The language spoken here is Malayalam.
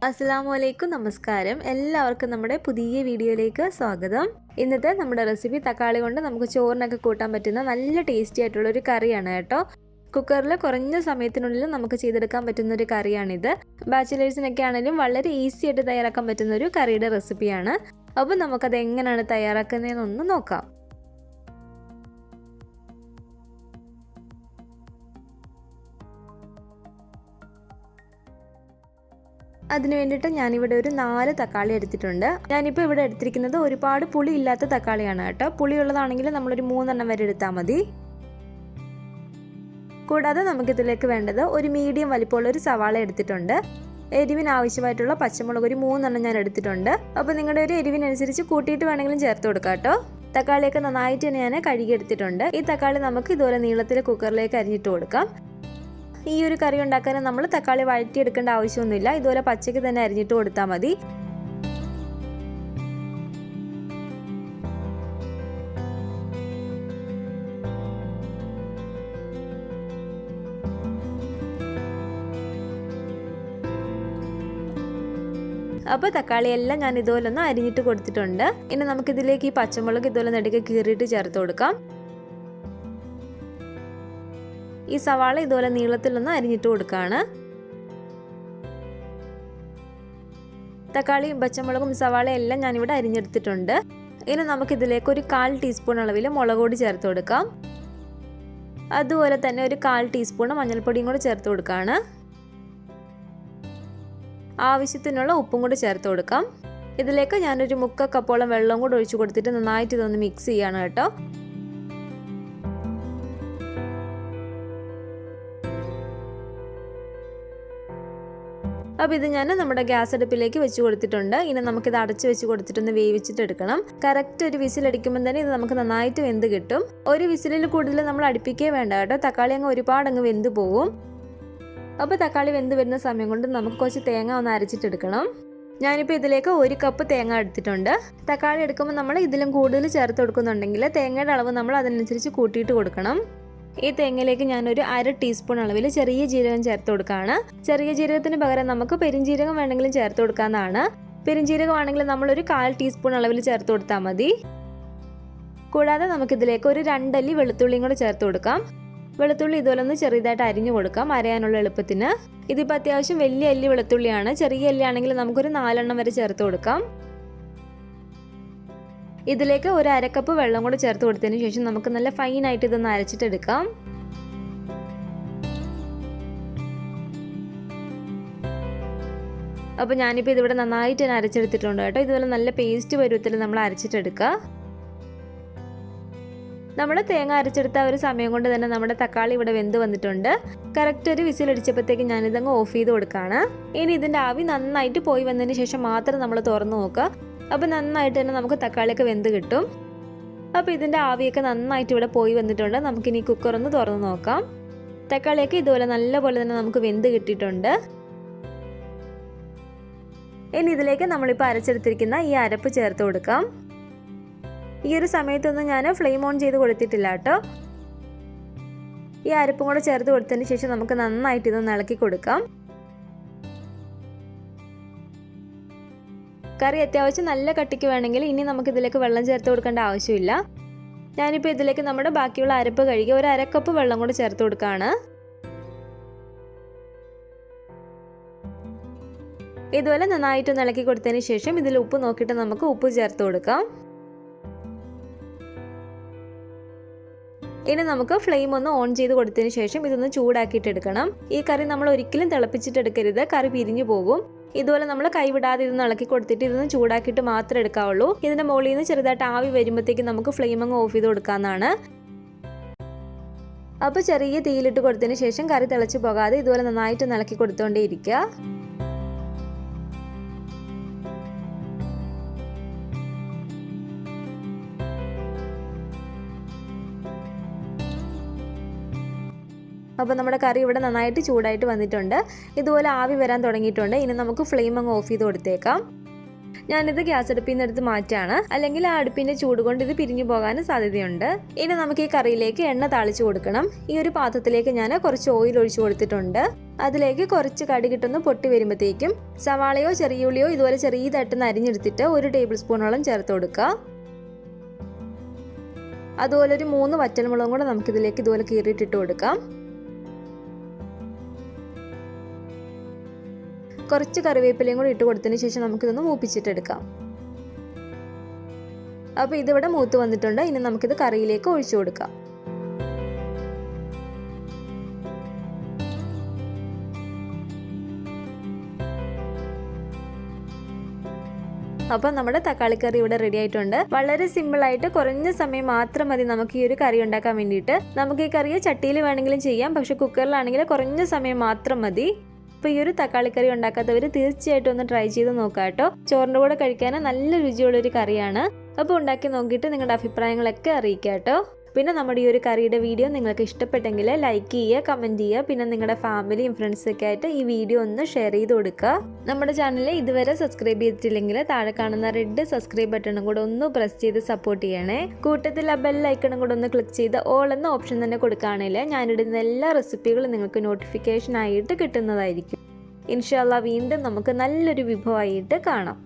അസ്സലാമു നമസ്കാരം. എല്ലാവർക്കും നമ്മുടെ പുതിയ വീഡിയോയിലേക്ക് സ്വാഗതം. ഇന്നത്തെ നമ്മുടെ റെസിപ്പി തക്കാളി കൊണ്ട് നമുക്ക് ചോറിനൊക്കെ കൂട്ടാൻ പറ്റുന്ന നല്ല ടേസ്റ്റി ആയിട്ടുള്ള ഒരു കറിയാണ് കേട്ടോ. കുക്കറിൽ കുറഞ്ഞ സമയത്തിനുള്ളിൽ നമുക്ക് ചെയ്തെടുക്കാൻ പറ്റുന്ന ഒരു കറിയാണിത്. ബാച്ചിലേഴ്സിനൊക്കെ ആണെങ്കിലും വളരെ ഈസി ആയിട്ട് തയ്യാറാക്കാൻ പറ്റുന്ന ഒരു കറിയുടെ റെസിപ്പിയാണ്. അപ്പോൾ നമുക്കത് എങ്ങനെയാണ് തയ്യാറാക്കുന്നതെന്നൊന്ന് നോക്കാം. അതിന് വേണ്ടിയിട്ട് ഞാനിവിടെ ഒരു 4 തക്കാളി എടുത്തിട്ടുണ്ട്. ഞാനിപ്പോൾ ഇവിടെ എടുത്തിരിക്കുന്നത് ഒരുപാട് പുളി ഇല്ലാത്ത തക്കാളിയാണ് കേട്ടോ. പുളിയുള്ളതാണെങ്കിൽ നമ്മളൊരു 3 എണ്ണം വരെ എടുത്താൽ മതി. കൂടാതെ നമുക്കിതിലേക്ക് വേണ്ടത് ഒരു മീഡിയം വലിപ്പമുള്ള ഒരു സവാള എടുത്തിട്ടുണ്ട്. എരിവിന് ആവശ്യമായിട്ടുള്ള പച്ചമുളക് ഒരു 3 എണ്ണം ഞാൻ എടുത്തിട്ടുണ്ട്. അപ്പോൾ നിങ്ങളുടെ ഒരു എരിവിനനുസരിച്ച് കൂട്ടിയിട്ട് വേണമെങ്കിലും ചേർത്ത് കൊടുക്കാം കേട്ടോ. തക്കാളിയൊക്കെ നന്നായിട്ട് തന്നെ ഞാൻ കഴുകി എടുത്തിട്ടുണ്ട്. ഈ തക്കാളി നമുക്ക് ഇതുപോലെ നീളത്തിൽ കുക്കറിലേക്ക് അരിഞ്ഞിട്ട് കൊടുക്കാം. ഈ ഒരു കറി ഉണ്ടാക്കാൻ നമ്മൾ തക്കാളി വഴറ്റിയെടുക്കേണ്ട ആവശ്യമൊന്നുമില്ല. ഇതുപോലെ പച്ചയ്ക്ക് തന്നെ അരിഞ്ഞിട്ട് കൊടുത്താൽ മതി. അപ്പോൾ തക്കാളിയെല്ലാം ഞാൻ ഇതുപോലെ ഒന്ന് അരിഞ്ഞിട്ട് കൊടുത്തിട്ടുണ്ട്. ഇനി നമുക്കിതിലേക്ക് ഈ പച്ചമുളക് ഇതുപോലെ നെടുക്കെ കീറിയിട്ട് ചേർത്ത് കൊടുക്കാം. ഈ സവാള ഇതുപോലെ നീളത്തിലൊന്ന് അരിഞ്ഞിട്ട് കൊടുക്കുകയാണ്. തക്കാളിയും പച്ചമുളകും സവാളയും എല്ലാം ഞാനിവിടെ അരിഞ്ഞെടുത്തിട്ടുണ്ട്. ഇനി നമുക്കിതിലേക്ക് ഒരു 1/4 ടീസ്പൂൺ അളവിൽ മുളക് പൊടി ചേർത്ത് കൊടുക്കാം. അതുപോലെ തന്നെ ഒരു 1/4 ടീസ്പൂൺ മഞ്ഞൾപ്പൊടിയും കൂടി ചേർത്ത് കൊടുക്കുകയാണ്. ആവശ്യത്തിനുള്ള ഉപ്പും കൂടി ചേർത്ത് കൊടുക്കാം. ഇതിലേക്ക് ഞാനൊരു 3/4 കപ്പോളം വെള്ളം കൂടി ഒഴിച്ചു കൊടുത്തിട്ട് നന്നായിട്ട് ഇതൊന്ന് മിക്സ് ചെയ്യാണ് കേട്ടോ. അപ്പോൾ ഇത് ഞാൻ നമ്മുടെ ഗ്യാസ് അടുപ്പിലേക്ക് വെച്ച് കൊടുത്തിട്ടുണ്ട്. ഇനി നമുക്കിത് അടച്ച് വെച്ച് കൊടുത്തിട്ടൊന്ന് വേവിച്ചിട്ട് എടുക്കണം. കറക്റ്റ് ഒരു വിസിലടിക്കുമ്പോൾ തന്നെ ഇത് നമുക്ക് നന്നായിട്ട് വെന്ത് കിട്ടും. ഒരു വിസിലിൽ കൂടുതൽ നമ്മൾ അടുപ്പിക്കേ വേണ്ട കേട്ടോ. തക്കാളി ഒരുപാട് വെന്ത് പോകും. അപ്പോൾ തക്കാളി വെന്ത് വരുന്ന സമയം കൊണ്ട് നമുക്ക് കുറച്ച് തേങ്ങ ഒന്ന് അരച്ചിട്ടെടുക്കണം. ഞാനിപ്പോൾ ഇതിലേക്ക് 1 കപ്പ് തേങ്ങ എടുത്തിട്ടുണ്ട്. തക്കാളി എടുക്കുമ്പോൾ നമ്മൾ ഇതിലും കൂടുതൽ ചേർത്ത് കൊടുക്കുന്നുണ്ടെങ്കിൽ തേങ്ങയുടെ അളവ് നമ്മൾ അതിനനുസരിച്ച് കൂട്ടിയിട്ട് കൊടുക്കണം. ഈ തേങ്ങയിലേക്ക് ഞാനൊരു 1/2 ടീസ്പൂൺ അളവിൽ ചെറിയ ജീരകം ചേർത്ത് കൊടുക്കുകയാണ്. ചെറിയ ജീരകത്തിന് പകരം നമുക്ക് പെരിഞ്ജീരകം വേണമെങ്കിലും ചേർത്ത് കൊടുക്കാവുന്നതാണ്. പെരിഞ്ജീരകം ആണെങ്കിൽ നമ്മളൊരു 1/4 ടീസ്പൂൺ അളവിൽ ചേർത്ത് കൊടുത്താൽ മതി. കൂടാതെ നമുക്കിതിലേക്ക് ഒരു 2 അല്ലി വെളുത്തുള്ളിയും കൂടെ ചേർത്ത് കൊടുക്കാം. വെളുത്തുള്ളി ഇതുപോലെ ഒന്ന് ചെറുതായിട്ട് അരിഞ്ഞു കൊടുക്കാം അരയാനുള്ള എളുപ്പത്തിന്. ഇതിപ്പോൾ അത്യാവശ്യം വലിയ അല്ലി വെളുത്തുള്ളിയാണ്. ചെറിയ അല്ലി ആണെങ്കിൽ നമുക്കൊരു 4 എണ്ണം വരെ ചേർത്ത് കൊടുക്കാം. ഇതിലേക്ക് ഒരു 1/2 കപ്പ് വെള്ളം കൂടി ചേർത്ത് കൊടുത്തതിന് ശേഷം നമുക്ക് നല്ല ഫൈനായിട്ട് ഇതൊന്ന് അരച്ചിട്ടെടുക്കാം. അപ്പോൾ ഞാനിപ്പോൾ ഇതിവിടെ നന്നായിട്ട് തന്നെ അരച്ചെടുത്തിട്ടുണ്ട് കേട്ടോ. ഇതുപോലെ നല്ല പേസ്റ്റ് പരുവത്തിൽ നമ്മൾ അരച്ചിട്ടെടുക്കുക. നമ്മൾ തേങ്ങ അരച്ചെടുത്ത ഒരു സമയം കൊണ്ട് തന്നെ നമ്മുടെ തക്കാളി ഇവിടെ വെന്ത് വന്നിട്ടുണ്ട്. കറക്റ്റ് ഒരു വിസിലടിച്ചപ്പോഴത്തേക്ക് ഞാനിതങ്ങ് ഓഫ് ചെയ്ത് കൊടുക്കുകയാണ്. ഇനി ഇതിൻ്റെ ആവി നന്നായിട്ട് പോയി വന്നതിന് ശേഷം മാത്രം നമ്മൾ തുറന്ന് നോക്കുക. അപ്പോൾ നന്നായിട്ട് തന്നെ നമുക്ക് തക്കാളിയൊക്കെ വെന്ത് കിട്ടും. അപ്പോൾ ഇതിൻ്റെ ആവിയൊക്കെ നന്നായിട്ട് ഇവിടെ പോയി വന്നിട്ടുണ്ട്. നമുക്കിനി കുക്കറൊന്ന് തുറന്ന് നോക്കാം. തക്കാളിയൊക്കെ ഇതുപോലെ നല്ലപോലെ തന്നെ നമുക്ക് വെന്ത് കിട്ടിയിട്ടുണ്ട്. ഇനി ഇതിലേക്ക് നമ്മളിപ്പോൾ അരച്ചെടുത്തിരിക്കുന്ന ഈ അരപ്പ് ചേർത്ത് കൊടുക്കാം. ഈ ഒരു സമയത്തൊന്നും ഞാൻ ഫ്ലെയിം ഓൺ ചെയ്ത് കൊടുത്തിട്ടില്ല കേട്ടോ. ഈ അരപ്പും കൂടെ ചേർത്ത് കൊടുത്തതിന് ശേഷം നമുക്ക് നന്നായിട്ട് ഇതൊന്ന് ഇളക്കി കൊടുക്കാം. കറി അത്യാവശ്യം നല്ല കട്ടിക്ക് വേണമെങ്കിൽ ഇനി നമുക്ക് ഇതിലേക്ക് വെള്ളം ചേർത്ത് കൊടുക്കേണ്ട ആവശ്യമില്ല. ഞാനിപ്പോൾ ഇതിലേക്ക് നമ്മുടെ ബാക്കിയുള്ള അരപ്പ് കഴുകി ഒരു 1/2 കപ്പ് വെള്ളം കൂടി ചേർത്ത് കൊടുക്കുകയാണ്. ഇതുപോലെ നന്നായിട്ട് ഇളക്കി കൊടുത്തതിന് ശേഷം ഇതിൽ ഉപ്പ് നോക്കിയിട്ട് നമുക്ക് ഉപ്പ് ചേർത്ത് കൊടുക്കാം. ഇനി നമുക്ക് ഫ്ലെയിം ഒന്ന് ഓൺ ചെയ്ത് കൊടുത്തതിന് ശേഷം ഇതൊന്ന് ചൂടാക്കിയിട്ട് എടുക്കണം. ഈ കറി നമ്മൾ ഒരിക്കലും തിളപ്പിച്ചിട്ടെടുക്കരുത്, കറി പിരിഞ്ഞു പോകും. ഇതുപോലെ നമ്മൾ കൈവിടാതെ ഇതൊന്ന് ഇളക്കി കൊടുത്തിട്ട് ഇതൊന്ന് ചൂടാക്കിയിട്ട് മാത്രമേ എടുക്കാവുള്ളൂ. ഇതിൻ്റെ മുകളിൽ നിന്ന് ചെറുതായിട്ട് ആവി വരുമ്പോഴത്തേക്ക് നമുക്ക് ഫ്ലെയിം അങ്ങ് ഓഫ് ചെയ്ത് കൊടുക്കാവുന്നതാണ്. അപ്പോൾ ചെറിയ തീയിലിട്ട് കൊടുത്തതിന് ശേഷം കറി തിളച്ച് പോകാതെ ഇതുപോലെ നന്നായിട്ട് ഇളക്കി കൊടുത്തുകൊണ്ടേ ഇരിക്കുക. അപ്പോൾ നമ്മുടെ കറി ഇവിടെ നന്നായിട്ട് ചൂടായിട്ട് വന്നിട്ടുണ്ട്. ഇതുപോലെ ആവി വരാൻ തുടങ്ങിയിട്ടുണ്ട്. ഇനി നമുക്ക് ഫ്ലെയിം അങ്ങ് ഓഫ് ചെയ്ത് കൊടുത്തേക്കാം. ഞാനിത് ഗ്യാസ് അടുപ്പിൽ നിന്ന് എടുത്ത് മാറ്റാണ്, അല്ലെങ്കിൽ ആ അടുപ്പിന്റെ ചൂട് കൊണ്ട് ഇത് പിരിഞ്ഞു പോകാൻ സാധ്യതയുണ്ട്. ഇനി നമുക്ക് ഈ കറിയിലേക്ക് എണ്ണ താളിച്ചു കൊടുക്കണം. ഈ ഒരു പാത്രത്തിലേക്ക് ഞാൻ കുറച്ച് ഓയിൽ ഒഴിച്ചു കൊടുത്തിട്ടുണ്ട്. അതിലേക്ക് കുറച്ച് കടുകിട്ടൊന്ന് പൊട്ടി വരുമ്പോഴത്തേക്കും സവാളയോ ചെറിയ ഉള്ളിയോ ഇതുപോലെ ചെറിയതായിട്ടൊന്ന് അരിഞ്ഞെടുത്തിട്ട് 1 ടേബിൾ സ്പൂണോളം ചേർത്ത് കൊടുക്കുക. അതുപോലെ ഒരു 3 വറ്റൽമുളകും കൂടെ നമുക്കിതിലേക്ക് ഇതുപോലെ കീറിയിട്ടിട്ട് കൊടുക്കാം. കുറച്ച് കറിവേപ്പിലയും കൂടി ഇട്ട് കൊടുത്തതിന് ശേഷം നമുക്കിതൊന്ന് മൂപ്പിച്ചിട്ടെടുക്കാം. അപ്പോൾ ഇതിവിടെ മൂത്ത് വന്നിട്ടുണ്ട്. ഇനി നമുക്കിത് കറിയിലേക്ക് ഒഴിച്ചു കൊടുക്കാം. അപ്പോൾ നമ്മുടെ തക്കാളി കറി ഇവിടെ റെഡി ആയിട്ടുണ്ട്. വളരെ സിമ്പിൾ ആയിട്ട് കുറഞ്ഞ സമയം മാത്രം മതി നമുക്ക് ഈ ഒരു കറി ഉണ്ടാക്കാൻ വേണ്ടിയിട്ട്. നമുക്ക് ഈ കറിയെ ചട്ടിയിൽ വേണമെങ്കിലും ചെയ്യാം, പക്ഷെ കുക്കറിലാണെങ്കിൽ കുറഞ്ഞ സമയം മാത്രം മതി. അപ്പോൾ ഈ ഒരു തക്കാളി കറി ഉണ്ടാക്കാത്തവർ തീർച്ചയായിട്ടും ഒന്ന് ട്രൈ ചെയ്ത് നോക്കാം കേട്ടോ. ചോറിൻ്റെ കൂടെ കഴിക്കാൻ നല്ല രുചിയുള്ളൊരു കറിയാണ്. അപ്പോൾ ഉണ്ടാക്കി നോക്കിയിട്ട് നിങ്ങളുടെ അഭിപ്രായങ്ങളൊക്കെ അറിയിക്കാം കേട്ടോ. പിന്നെ നമ്മുടെ ഈ ഒരു കറിയുടെ വീഡിയോ നിങ്ങൾക്ക് ഇഷ്ടപ്പെട്ടെങ്കിൽ ലൈക്ക് ചെയ്യുക, കമൻറ്റ് ചെയ്യുക. പിന്നെ നിങ്ങളുടെ ഫാമിലിയും ഫ്രണ്ട്സൊക്കെ ആയിട്ട് ഈ വീഡിയോ ഒന്ന് ഷെയർ ചെയ്ത് കൊടുക്കുക. നമ്മുടെ ചാനൽ ഇതുവരെ സബ്സ്ക്രൈബ് ചെയ്തിട്ടില്ലെങ്കിൽ താഴെ കാണുന്ന റെഡ് സബ്സ്ക്രൈബ് ബട്ടണും കൂടെ ഒന്ന് പ്രസ് ചെയ്ത് സപ്പോർട്ട് ചെയ്യണേ. കൂട്ടത്തിൽ ആ ബെൽ ഐക്കണും കൂടെ ഒന്ന് ക്ലിക്ക് ചെയ്ത് ഓൾ എന്ന ഓപ്ഷൻ തന്നെ കൊടുക്കുകയാണെങ്കിൽ ഞാനിടുന്ന എല്ലാ റെസിപ്പികളും നിങ്ങൾക്ക് നോട്ടിഫിക്കേഷൻ ആയിട്ട് കിട്ടുന്നതായിരിക്കും. ഇൻഷാ അല്ലാഹ് വീണ്ടും നമുക്ക് നല്ലൊരു വിഭവമായിട്ട് കാണാം.